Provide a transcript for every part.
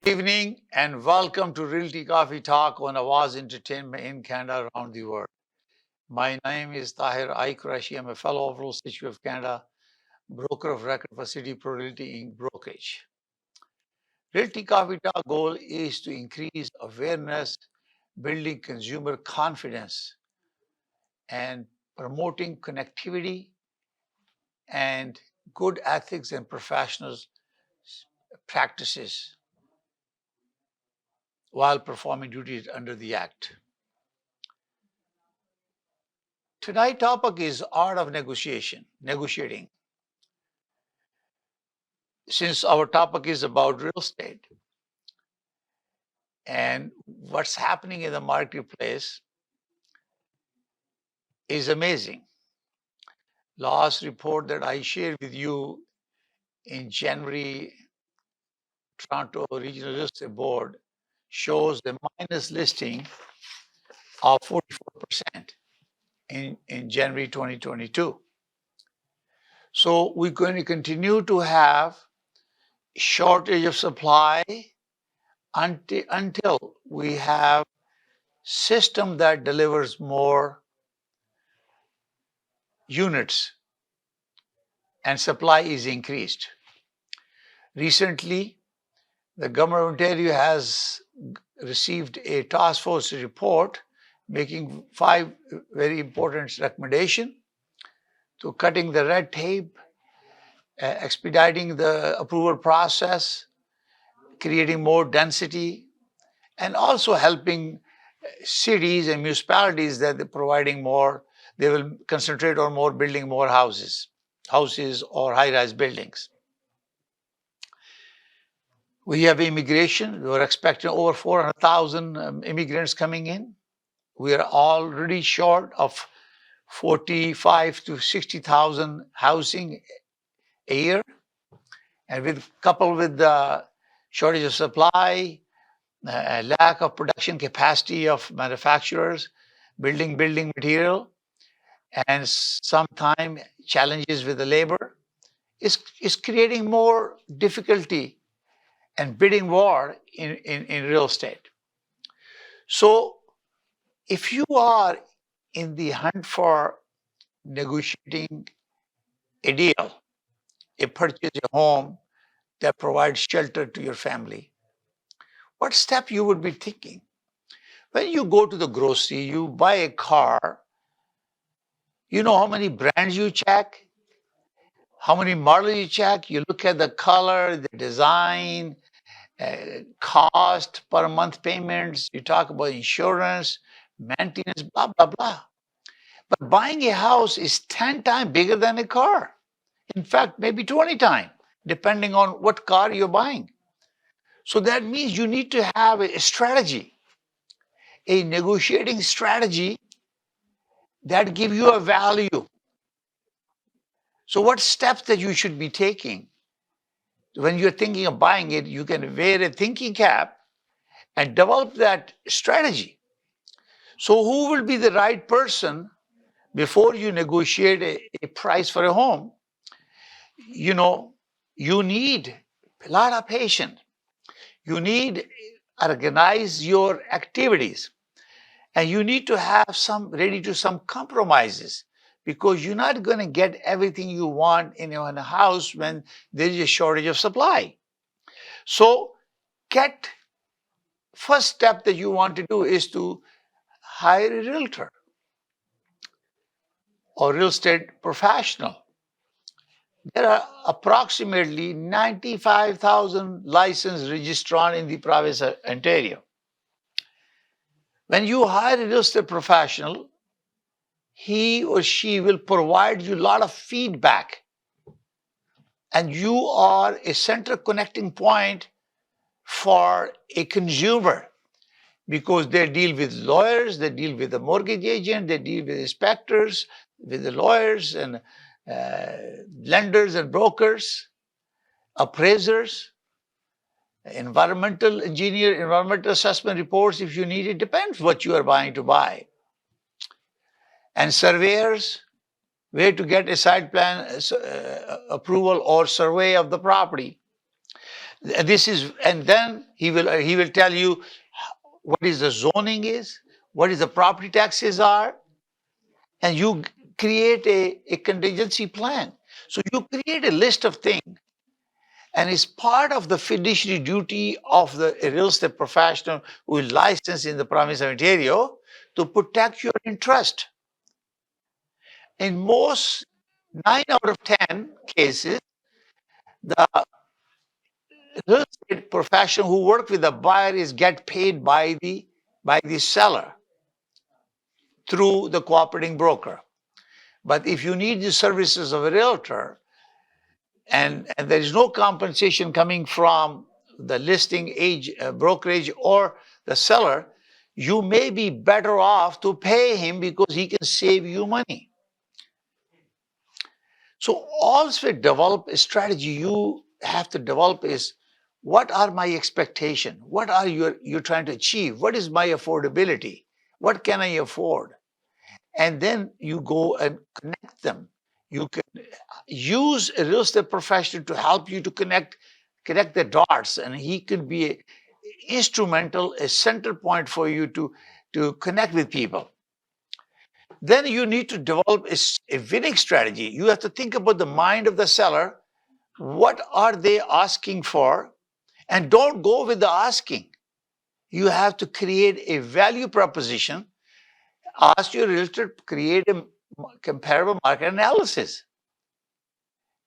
Good evening and welcome to Realty Coffee Talk on Awaz Entertainment in Canada around the world. My name is Tahir Qureshi. I'm a fellow of Royal Institute of Canada, broker of record for City Pro Realty Inc. brokerage. Realty Coffee Talk goal is to increase awareness, building consumer confidence, and promoting connectivity and good ethics and professional practices while performing duties under the Act. Tonight's topic is art of negotiating. Since our topic is about real estate and what's happening in the marketplace is amazing. Last report that I shared with you in January, Toronto Regional Real Estate Board shows the minus listing of 44% in January 2022. So we're going to continue to have shortage of supply until we have system that delivers more units and supply is increased. Recently, the government of Ontario has received a task force report making 5 very important recommendations to cutting the red tape, expediting the approval process, creating more density, and also helping cities and municipalities that they're providing more. They will concentrate on more building more houses or high-rise buildings. We have immigration. We're expecting over 400,000 immigrants coming in. We are already short of 45 to 60,000 housing a year. And coupled with the shortage of supply, lack of production capacity of manufacturers, building material, and sometimes challenges with the labor, is creating more difficulty and bidding war in real estate. So if you are in the hunt for negotiating a deal, a purchase a home that provides shelter to your family, what step you would be thinking? When you go to the grocery, you buy a car, you know how many brands you check, how many models you check, you look at the color, the design, cost per month payments, you talk about insurance, maintenance, blah, blah, blah. But buying a house is 10 times bigger than a car. In fact, maybe 20 times, depending on what car you're buying. So that means you need to have a strategy, a negotiating strategy that give you a value. So what steps that you should be taking? When you're thinking of buying it, you can wear a thinking cap and develop that strategy. So who will be the right person before you negotiate a price for a home? You know, you need a lot of patience. You need to organize your activities. And you need to have some compromises, because you're not going to get everything you want in a house when there is a shortage of supply. So first step that you want to do is to hire a realtor or real estate professional. There are approximately 95,000 licensed registrars in the province of Ontario. When you hire a real estate professional, he or she will provide you a lot of feedback. And you are a center connecting point for a consumer, because they deal with lawyers, they deal with the mortgage agent, they deal with inspectors, with the lawyers and lenders and brokers, appraisers, environmental engineer, environmental assessment reports if you need it, depends what you are buying to buy. And surveyors, where to get a site plan approval or survey of the property. This is, and then he will tell you what is the zoning is, what is the property taxes are, and you create a contingency plan. So you create a list of things, and it's part of the fiduciary duty of the real estate professional who is licensed in the province of Ontario to protect your interest. In most 9 out of 10 cases, the real estate professional who work with the buyer is get paid by the seller through the cooperating broker. But if you need the services of a realtor and there is no compensation coming from the listing brokerage or the seller, you may be better off to pay him because he can save you money. So also develop a strategy you have to develop is, what are my expectations? What are you're trying to achieve? What is my affordability? What can I afford? And then you go and connect them. You can use a real estate professional to help you to connect the dots, and he could be instrumental, a center point for you to connect with people. Then you need to develop a winning strategy. You have to think about the mind of the seller. What are they asking for? And don't go with the asking. You have to create a value proposition. Ask your realtor to create a comparable market analysis.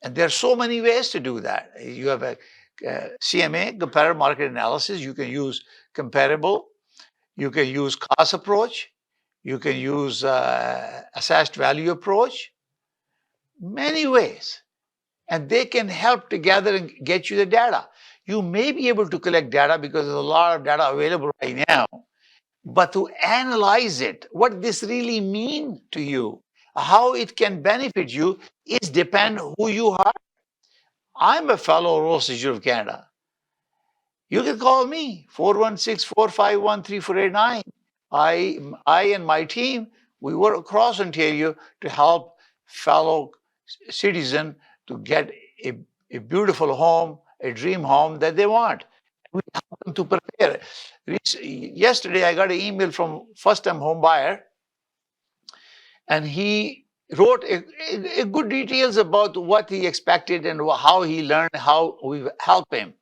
And there are so many ways to do that. You have a CMA, comparative market analysis. You can use comparable. You can use cost approach. You can use assessed value approach. Many ways. And they can help together and get you the data. You may be able to collect data because there's a lot of data available right now. But to analyze it, what this really mean to you, how it can benefit you, is depend who you are. I'm a fellow Royal Institute of Canada. You can call me, 416-451-3489. I and my team, we work across Ontario to help fellow citizen to get a beautiful home, a dream home that they want. We help them to prepare. Yesterday, I got an email from first-time home buyer, and he wrote a good details about what he expected and how he learned, how we help him.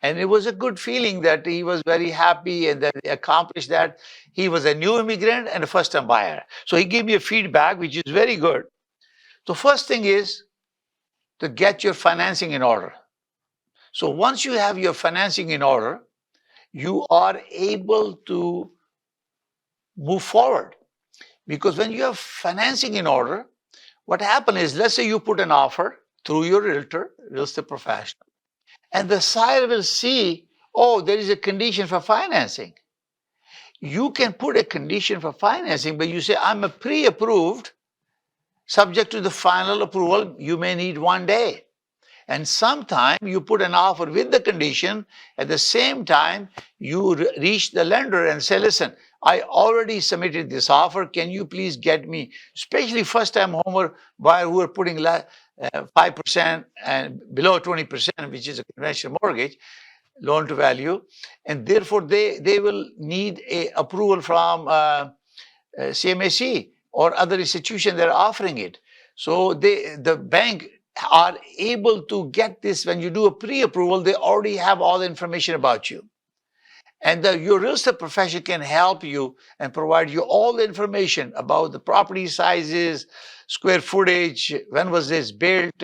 And it was a good feeling that he was very happy and that he accomplished that. He was a new immigrant and a first-time buyer. So he gave me a feedback, which is very good. The first thing is to get your financing in order. So once you have your financing in order, you are able to move forward. Because when you have financing in order, what happens is, let's say you put an offer through your realtor, real estate professional, and the seller will see, oh, there is a condition for financing. You can put a condition for financing, but you say, I'm a pre-approved, subject to the final approval, you may need 1 day. And sometime you put an offer with the condition, at the same time, you reach the lender and say, listen, I already submitted this offer. Can you please get me, especially first-time homeowner buyer who are putting 5% and below 20%, which is a conventional mortgage, loan to value. And therefore, they will need a approval from CMAC or other institution that are offering it. So the bank are able to get this. When you do a pre-approval, they already have all the information about you. And your real estate professional can help you and provide you all the information about the property sizes, square footage, when was this built,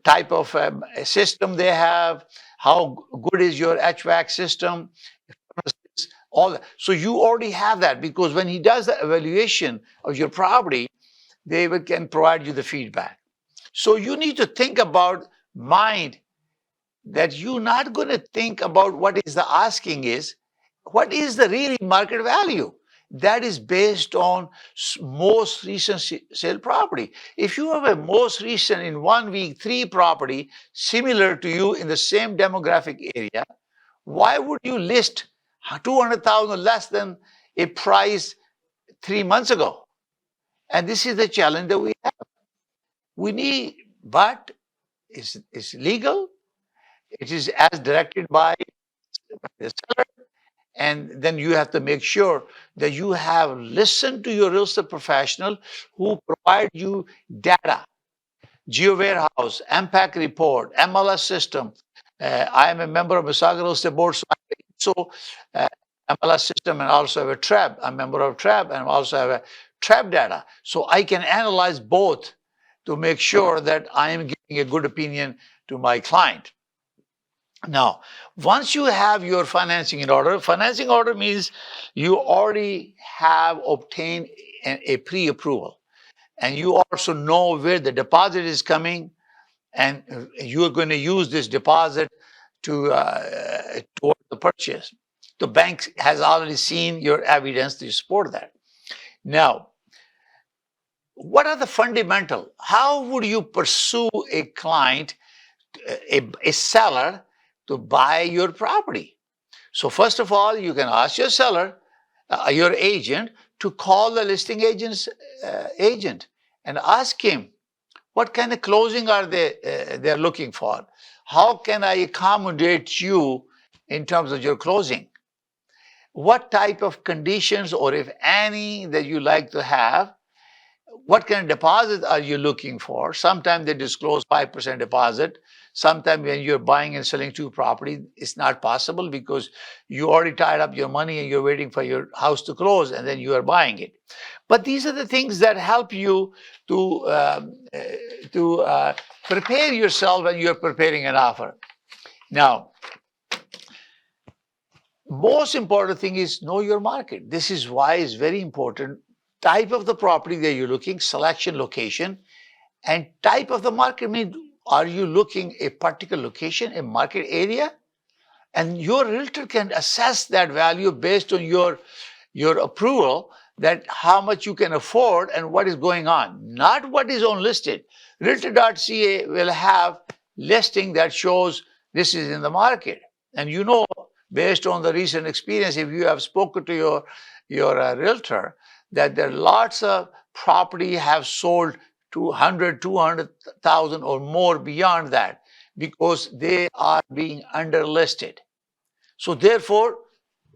type of system they have, how good is your HVAC system, all that. So you already have that, because when he does the evaluation of your property, they can provide you the feedback. So you need to think about mind, that you're not going to think about what is the asking is, what is the really market value. That is based on most recent sale property. If you have a most recent in 1 week 3 property similar to you in the same demographic area, why would you list 200,000 less than a price 3 months ago? And this is the challenge that we have. We need, but it's legal. It is as directed by the seller, and then you have to make sure that you have listened to your real estate professional who provide you data, geo warehouse, MPAC report, MLS system. I am a member of Mississauga Real Estate Board, so uh, MLS system, and also have a TRAB. I'm a member of TRAB, and also have a TRAB data. So I can analyze both to make sure that I am giving a good opinion to my client. Now, once you have your financing order means you already have obtained a pre-approval, and you also know where the deposit is coming, and you are going to use this deposit to toward the purchase. The bank has already seen your evidence to support that. Now, what are the fundamental? How would you pursue a client, a seller, to buy your property? So first of all, you can ask your seller, your agent, to call the listing agent's agent and ask him what kind of closing are they're looking for. How can I accommodate you in terms of your closing? What type of conditions, or if any, that you like to have? What kind of deposit are you looking for? Sometimes they disclose 5% deposit. Sometimes when you're buying and selling two property, it's not possible because you already tied up your money and you're waiting for your house to close and then you are buying it. But these are the things that help you to prepare yourself when you're preparing an offer. Now, most important thing is know your market. This is why it's very important. Type of the property that you're looking, selection, location, and type of the market. Means, are you looking a particular location, a market area? And your realtor can assess that value based on your approval, that how much you can afford and what is going on, not what is on listed. Realtor.ca will have listing that shows this is in the market. And you know, based on the recent experience, if you have spoken to your realtor, that there are lots of property have sold 200,000 or more beyond that because they are being underlisted. So therefore,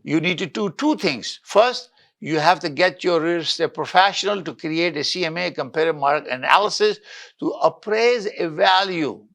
you need to do two things. First, you have to get your real estate professional to create a CMA, comparative market analysis, to appraise a value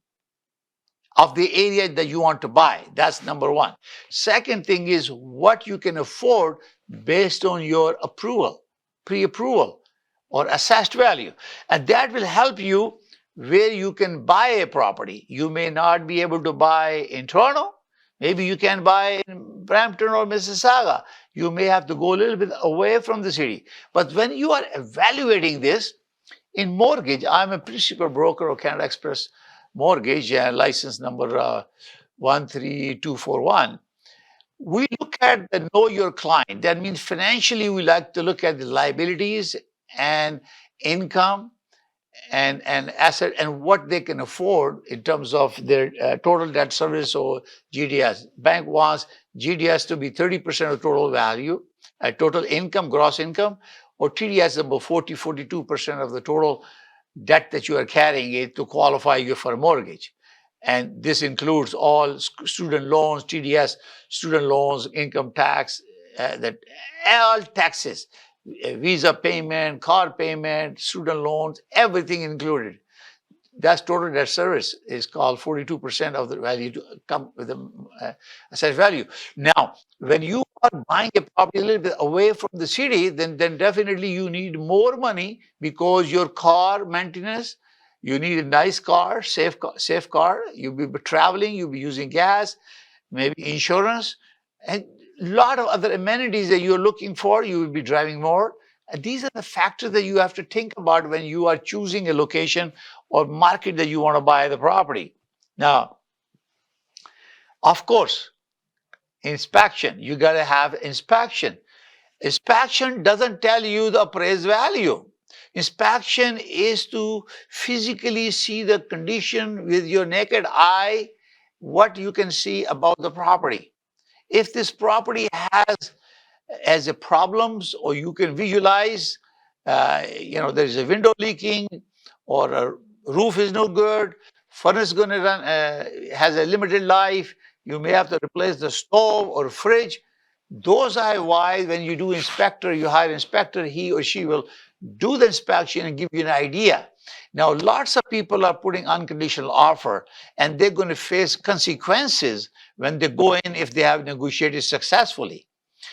of the area that you want to buy. That's number one. Second thing is what you can afford based on your approval, pre-approval, or assessed value. And that will help you where you can buy a property. You may not be able to buy in Toronto. Maybe you can buy in Brampton or Mississauga. You may have to go a little bit away from the city. But when you are evaluating this, in mortgage, I'm a principal broker of Canada Express Mortgage, license number 13241. We look at the know your client. That means financially, we like to look at the liabilities and income and asset and what they can afford in terms of their total debt service or GDS. Bank wants GDS to be 30% of total value, total income, gross income, or TDS about 42% of the total debt that you are carrying it to qualify you for a mortgage. And this includes all student loans, TDS, student loans, income tax, that all taxes, visa payment, car payment, student loans, everything included. That's total debt service is called 42% of the value to come with the asset value. Now, when you are buying a property a little bit away from the city, then definitely you need more money because your car maintenance, you need a nice car, safe car. You'll be traveling, you'll be using gas, maybe insurance, and a lot of other amenities that you're looking for. You will be driving more. And these are the factors that you have to think about when you are choosing a location or market that you want to buy the property. Now, of course, inspection. You got to have inspection. Inspection doesn't tell you the appraised value. Inspection is to physically see the condition with your naked eye, what you can see about the property. If this property has a problems, or you can visualize, there's a window leaking, or a roof is no good, furnace going to run has a limited life. You may have to replace the stove or fridge. Those are why when you do inspector, you hire inspector, he or she will do the inspection and give you an idea. Now, lots of people are putting unconditional offer, and they're going to face consequences when they go in if they have negotiated successfully.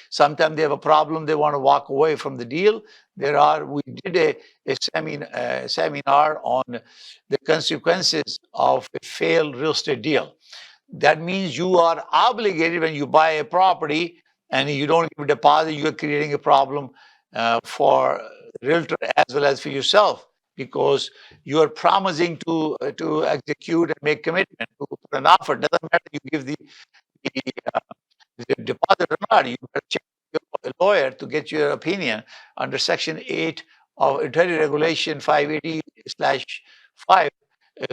Sometimes they have a problem, they want to walk away from the deal. We did a seminar on the consequences of a failed real estate deal. That means you are obligated when you buy a property and you don't give a deposit, you're creating a problem for realtor as well as for yourself, because you are promising to execute and make commitment to put an offer. Doesn't matter you give the, uh, the deposit or not. You better check your lawyer to get your opinion under Section 8 of Internal Regulation 580/5.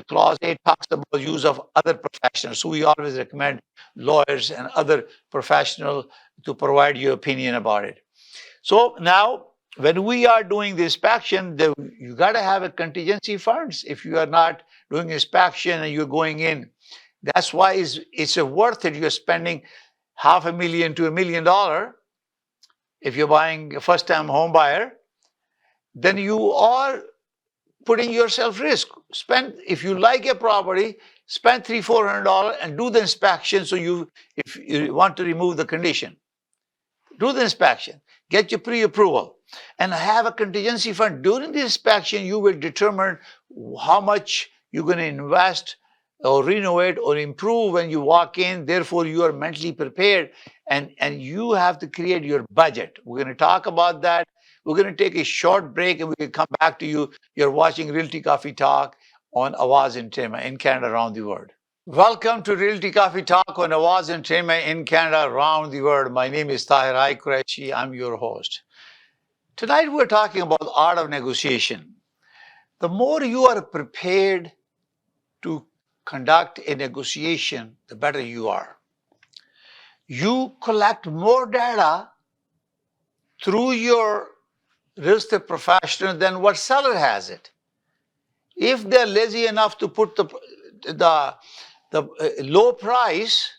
Clause 8 talks about use of other professionals. So we always recommend lawyers and other professionals to provide your opinion about it. So now, when we are doing the inspection, you got to have a contingency funds. If you are not doing inspection and you're going in, that's why it's worth it. You're spending $500,000 to $1 million. If you're buying a first-time home buyer, then you are putting yourself risk. If you like a property, spend $300-400 and do the inspection. So if you want to remove the condition, do the inspection, get your pre-approval, and have a contingency fund. During the inspection, you will determine how much you're going to invest or renovate or improve when you walk in. Therefore, you are mentally prepared, and you have to create your budget. We're going to talk about that. We're going to take a short break and we can come back to you. You're watching Realty Coffee Talk on Awaz Entertainment in Canada, around the world. Welcome to Realty Coffee Talk on Awaz Entertainment in Canada, around the world. My name is Tahir. Hi, Qureshi. I'm your host. Tonight we're talking about the art of negotiation. The more you are prepared to conduct a negotiation, the better you are. You collect more data through your real estate professional than what seller has it. If they're lazy enough to put the low price,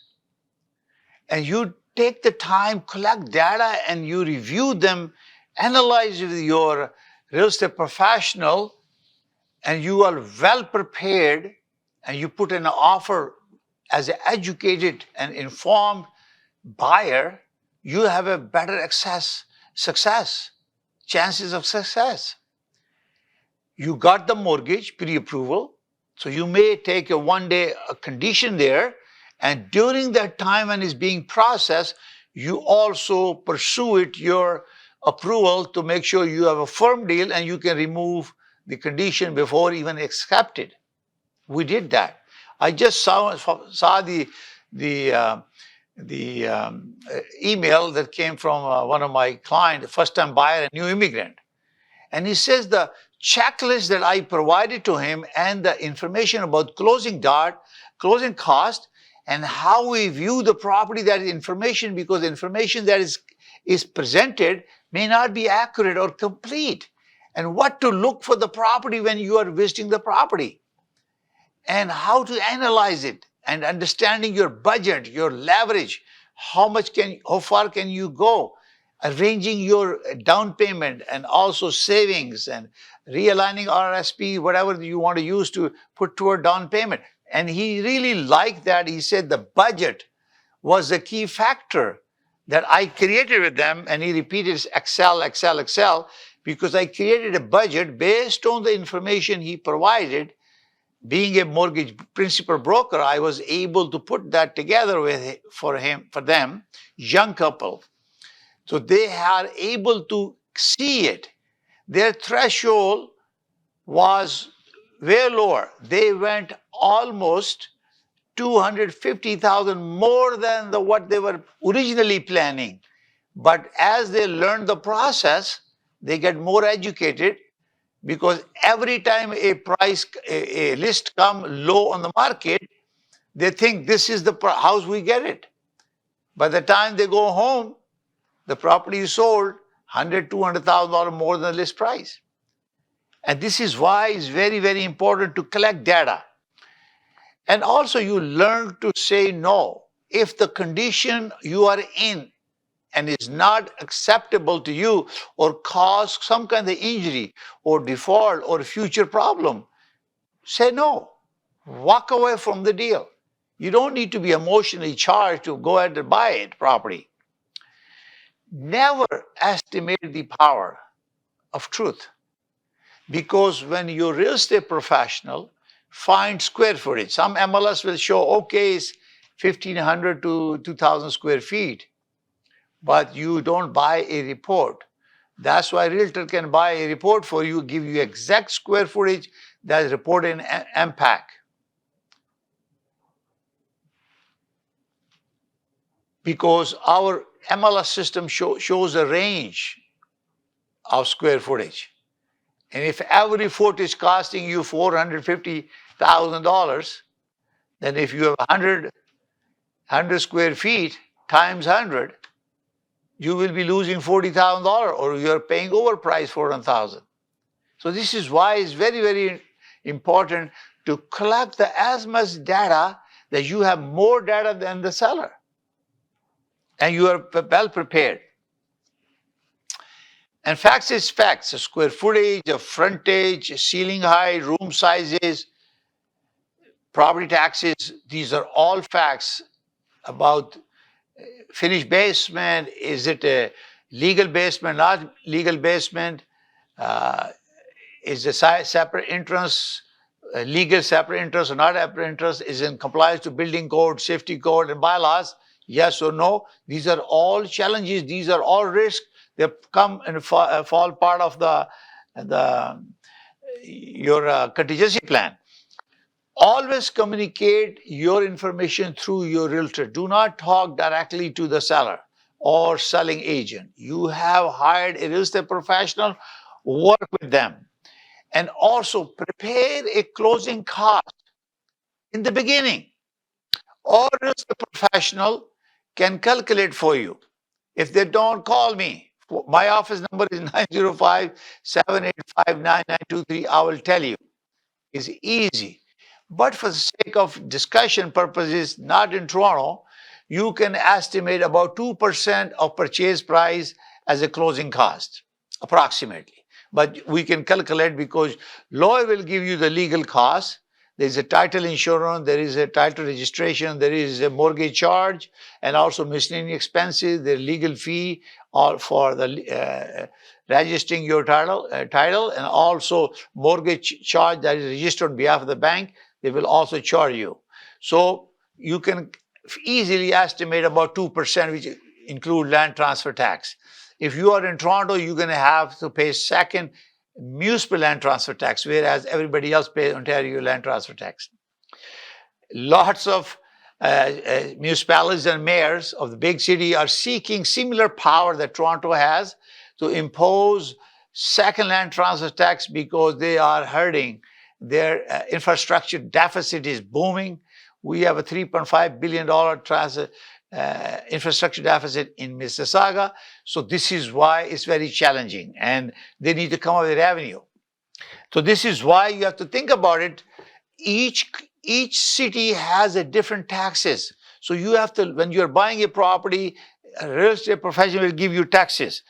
and you take the time, collect data, and you review them, analyze with your real estate professional, and you are well prepared, and you put an offer as an educated and informed buyer, you have a better chances of success. You got the mortgage pre-approval, so you may take a one-day condition there, and during that time when it's being processed, you also pursue your approval to make sure you have a firm deal and you can remove the condition before even accepted. We did that. I just saw the email that came from one of my clients, first-time buyer, a new immigrant. And he says the checklist that I provided to him and the information about closing cost, and how we view the property, that is information, because the information that is presented may not be accurate or complete. And what to look for the property when you are visiting the property, and how to analyze it, and understanding your budget, your leverage, how far can you go, arranging your down payment and also savings, and realigning RSP, whatever you want to use to put toward down payment. And he really liked that. He said the budget was the key factor that I created with them. And he repeated Excel, because I created a budget based on the information he provided. Being a mortgage principal broker, I was able to put that together for them, young couple. So they are able to see it. Their threshold was way lower. They went almost $250,000 more than what they were originally planning. But as they learn the process, they get more educated, because every time a list come low on the market, they think this is the house we get it. By the time they go home, the property is sold $100,000-200,000 more than the list price. And this is why it's very, very important to collect data. And also you learn to say no. If the condition you are in and is not acceptable to you or cause some kind of injury or default or future problem, say no. Walk away from the deal. You don't need to be emotionally charged to go ahead and buy it property. Never estimate the power of truth, because when your real estate professional finds square footage, some MLS will show, okay, it's 1,500 to 2,000 square feet, but you don't buy a report. That's why realtor can buy a report for you, give you exact square footage that is reported in MPAC. Because our MLS system shows a range of square footage. And if every foot is costing you $450,000, then if you have 100 square feet times 100, you will be losing $40,000, or you're paying overpriced $400,000. So this is why it's very, very important to collect as much data that you have more data than the seller. And you are well prepared. And facts is facts. Square footage, frontage, ceiling height, room sizes, property taxes, these are all facts about finished basement. Is it a legal basement, not legal basement? Is the separate entrance legal separate entrance or not separate entrance? Is in compliance to building code, safety code, and bylaws? Yes or no? These are all challenges. These are all risks. They come and fall part of your contingency plan. Always communicate your information through your realtor. Do not talk directly to the seller or selling agent. You have hired a real estate professional, work with them. And also prepare a closing cost in the beginning. Or real estate professional can calculate for you. If they don't, call me. My office number is 905-785-9923. I will tell you. It's easy. But for the sake of discussion purposes, not in Toronto, you can estimate about 2% of purchase price as a closing cost, approximately. But we can calculate because law will give you the legal cost. There's a title insurance, there is a title registration, there is a mortgage charge, and also miscellaneous expenses, the legal fee, all for the registering your title, and also mortgage charge that is registered on behalf of the bank. They will also charge you. So you can easily estimate about 2%, which include land transfer tax. If you are in Toronto, you're going to have to pay second municipal land transfer tax, whereas everybody else pays Ontario land transfer tax. Lots of municipalities and mayors of the big city are seeking similar power that Toronto has to impose second land transfer tax because they are hurting. Their infrastructure deficit is booming. We have a $3.5 billion infrastructure deficit in Mississauga. So this is why it's very challenging, and they need to come up with revenue. So this is why you have to think about it. Each city has a different taxes. So you have to, when you're buying a property, a real estate professional will give you taxes.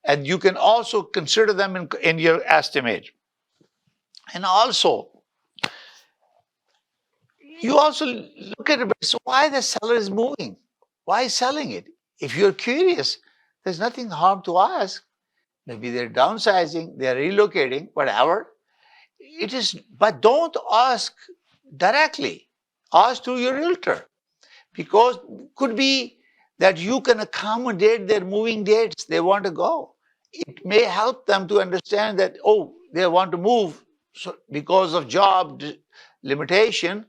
And you can also consider them in your estimate. And also, you also look at it, so why the seller is moving? Why is selling it? If you're curious, there's nothing harm to ask. Maybe they're downsizing, they're relocating, whatever. It is, but don't ask directly. Ask through your realtor, because could be that you can accommodate their moving dates. They want to go. It may help them to understand that, oh, they want to move because of job limitation,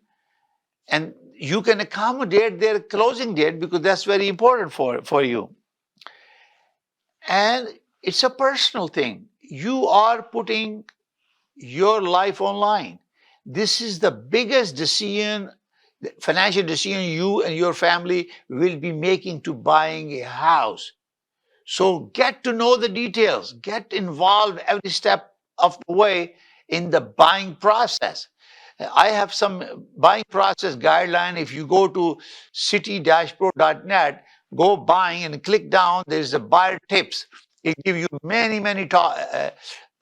and you can accommodate their closing date because that's very important for you. And it's a personal thing. You are putting your life online. This is the biggest decision, financial decision you and your family will be making to buying a house. So get to know the details, get involved every step of the way in the buying process. I have some buying process guideline. If you go to city-pro.net, go buying and click down, there's a buyer tips. It gives you many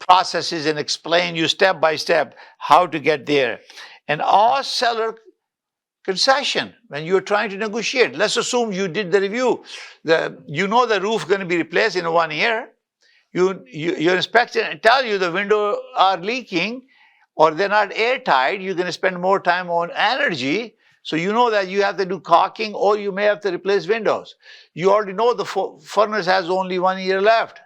processes and explain you step by step how to get there. And all seller concession when you're trying to negotiate. Let's assume you did the review. You know the roof going to be replaced in 1 year. Your inspector tell you the window are leaking or they're not airtight. You're going to spend more time on energy. So you know that you have to do caulking or you may have to replace windows. You already know the furnace has only 1 year left.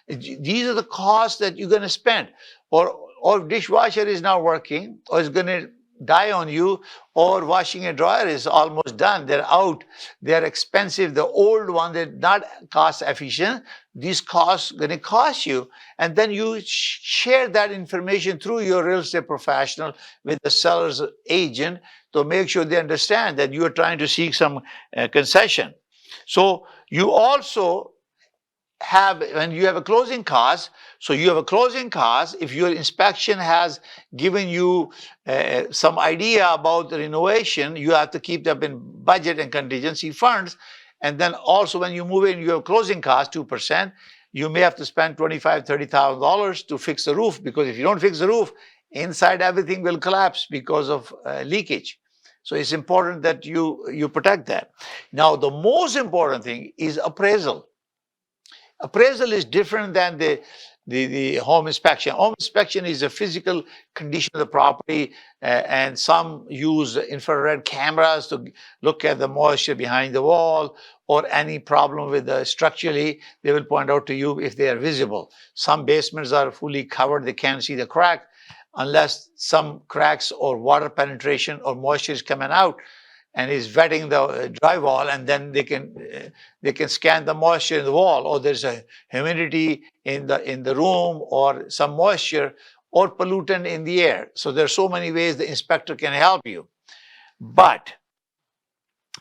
These are the costs that you're going to spend. Or dishwasher is not working, or it's going to die on you, or washing and dryer is almost done. They're out. They're expensive. The old one, they're not cost efficient. These costs going to cost you. And then you share that information through your real estate professional with the seller's agent to make sure they understand that you are trying to seek some concession. So you also have, when you have a closing cost, so you have a closing cost. If your inspection has given you some idea about the renovation, you have to keep them in budget and contingency funds. And then also when you move in, you have closing cost 2%. You may have to spend $25,000, $30,000 to fix the roof, because if you don't fix the roof, inside everything will collapse because of leakage. So it's important that you protect that. Now, the most important thing is appraisal. Appraisal is different than the home inspection. Home inspection is a physical condition of the property, and some use infrared cameras to look at the moisture behind the wall or any problem with the structurally. They will point out to you if they are visible. Some basements are fully covered, they can't see the crack unless some cracks or water penetration or moisture is coming out and is wetting the drywall, and then they can scan the moisture in the wall, or there's a humidity in the room, or some moisture or pollutant in the air. So there's so many ways the inspector can help you. But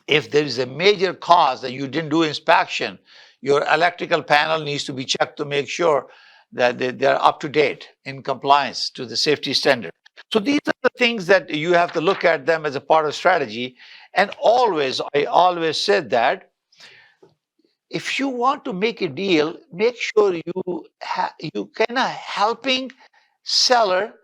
if there is a major cause that you didn't do inspection, your electrical panel needs to be checked to make sure that they're up to date in compliance to the safety standard. So these are the things that you have to look at them as a part of strategy. And I always said that if you want to make a deal, make sure you kind of helping seller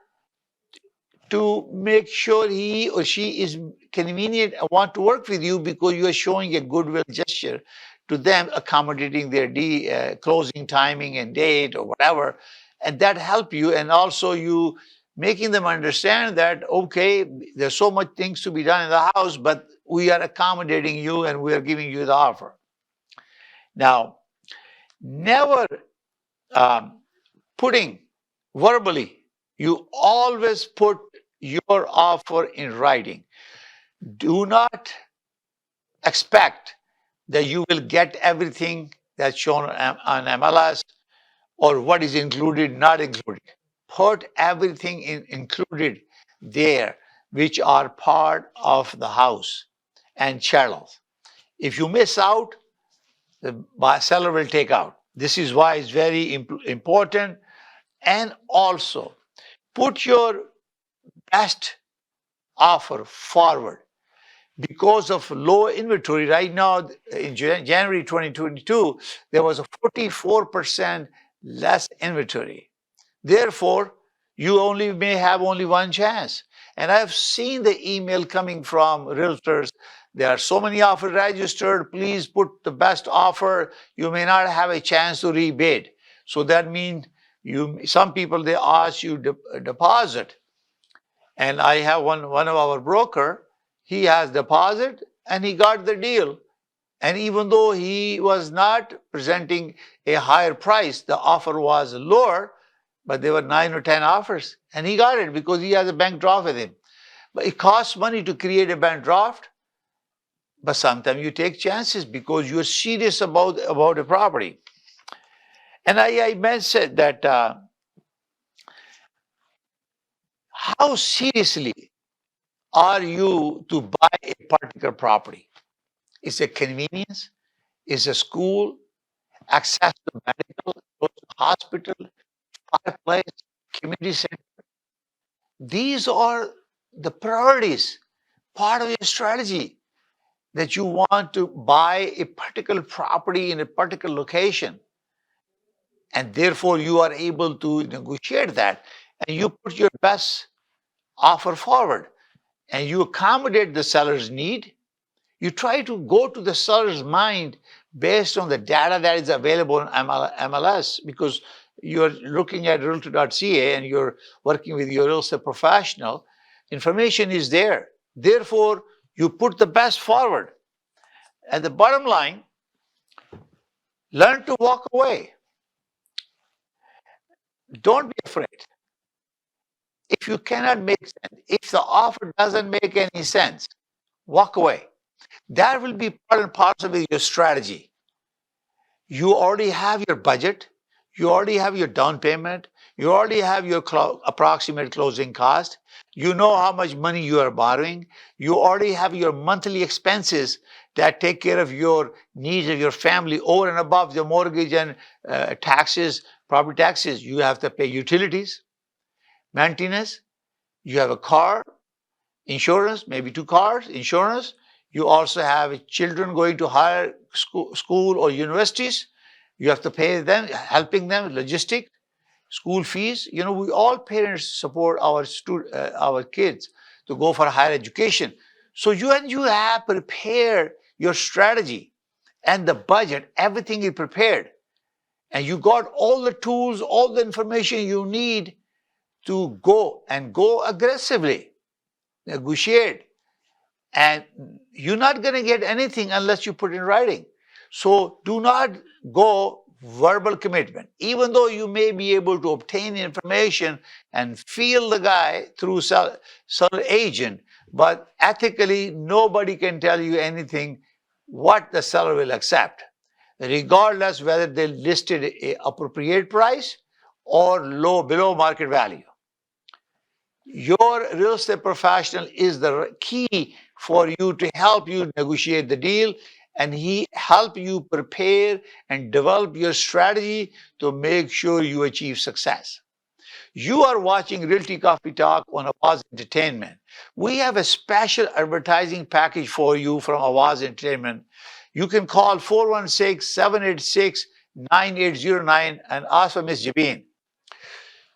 to make sure he or she is convenient and want to work with you, because you are showing a goodwill gesture to them, accommodating their closing timing and date or whatever, and that help you. And also you making them understand that, okay, there's so much things to be done in the house, but we are accommodating you and we are giving you the offer. Now, never putting verbally, you always put your offer in writing. Do not expect that you will get everything that's shown on MLS or what is included, not included. Put everything included there, which are part of the house and channels. If you miss out, the seller will take out. This is why it's very important. And also, put your best offer forward. Because of low inventory right now, in January 2022, there was a 44% less inventory. Therefore, you may have only one chance. And I've seen the email coming from realtors. There are so many offers registered. Please put the best offer. You may not have a chance to rebid. So that means some people, they ask you deposit. And I have one of our broker, he has deposit and he got the deal. And even though he was not presenting a higher price, the offer was lower, but there were 9 or 10 offers. And he got it because he has a bank draft with him. But it costs money to create a bank draft. But sometimes you take chances because you're serious about a property. And I mentioned that how seriously are you to buy a particular property? Is it convenience? Is a school, access to medical, hospital, fireplace, community center? These are the priorities, part of your strategy that you want to buy a particular property in a particular location. And therefore, you are able to negotiate that and you put your best offer forward and you accommodate the seller's need. You try to go to the seller's mind based on the data that is available in MLS because you're looking at realtor.ca and you're working with your real estate professional. Information is there. Therefore, you put the best forward. And the bottom line, learn to walk away. Don't be afraid. If you cannot make sense, if the offer doesn't make any sense, walk away. That will be part and parcel with your strategy. You already have your budget, you already have your down payment, you already have your approximate closing cost, you know how much money you are borrowing, you already have your monthly expenses that take care of your needs of your family over and above the mortgage and taxes, property taxes. You have to pay utilities, maintenance, you have a car, insurance, maybe 2 cars, insurance. You also have children going to higher school or universities. You have to pay them, helping them, logistics, school fees. You know, we all parents support our kids to go for higher education. So you have prepared your strategy and the budget, everything is prepared. And you got all the tools, all the information you need to go aggressively, negotiate. And you're not going to get anything unless you put in writing. So do not go verbal commitment. Even though you may be able to obtain information and feel the guy through seller agent, but ethically, nobody can tell you anything what the seller will accept, regardless whether they listed a appropriate price or below market value. Your real estate professional is the key for you to help you negotiate the deal, and he help you prepare and develop your strategy to make sure you achieve success. You are watching Realty Coffee Talk on Awaz Entertainment. We have a special advertising package for you from Awaz Entertainment. You can call 416-786-9809 and ask for Ms. Jabin.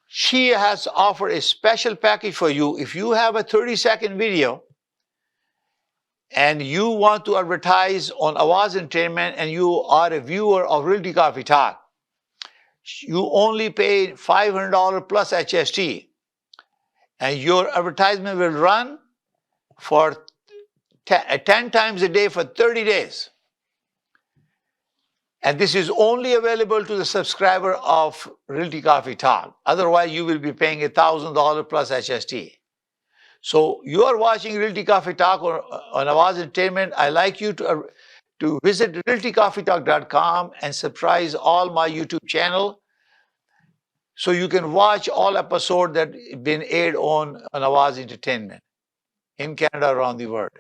She has offered a special package for you. If you have a 30-second video and you want to advertise on Awaz Entertainment and you are a viewer of Realty Coffee Talk, you only pay $500 plus HST, and your advertisement will run for 10 times a day for 30 days. And this is only available to the subscriber of Realty Coffee Talk. Otherwise, you will be paying $1,000 plus HST. So you are watching Realty Coffee Talk on Awaz Entertainment. I like you to visit realtycoffeetalk.com and subscribe all my YouTube channel so you can watch all episodes that have been aired on Awaz Entertainment in Canada, around the world.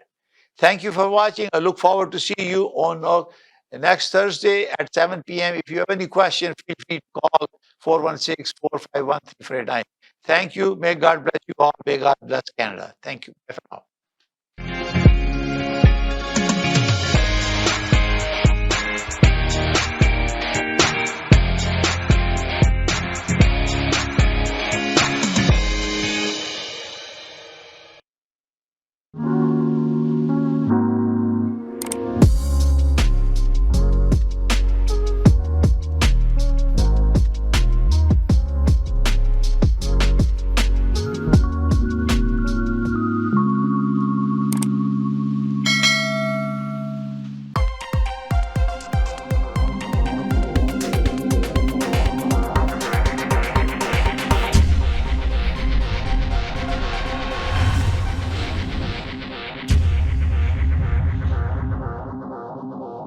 Thank you for watching. I look forward to see you on next Thursday at 7 p.m. If you have any questions, feel free to call 416-451-3489. Thank you. May God bless you all. May God bless Canada. Thank you. Bye for now.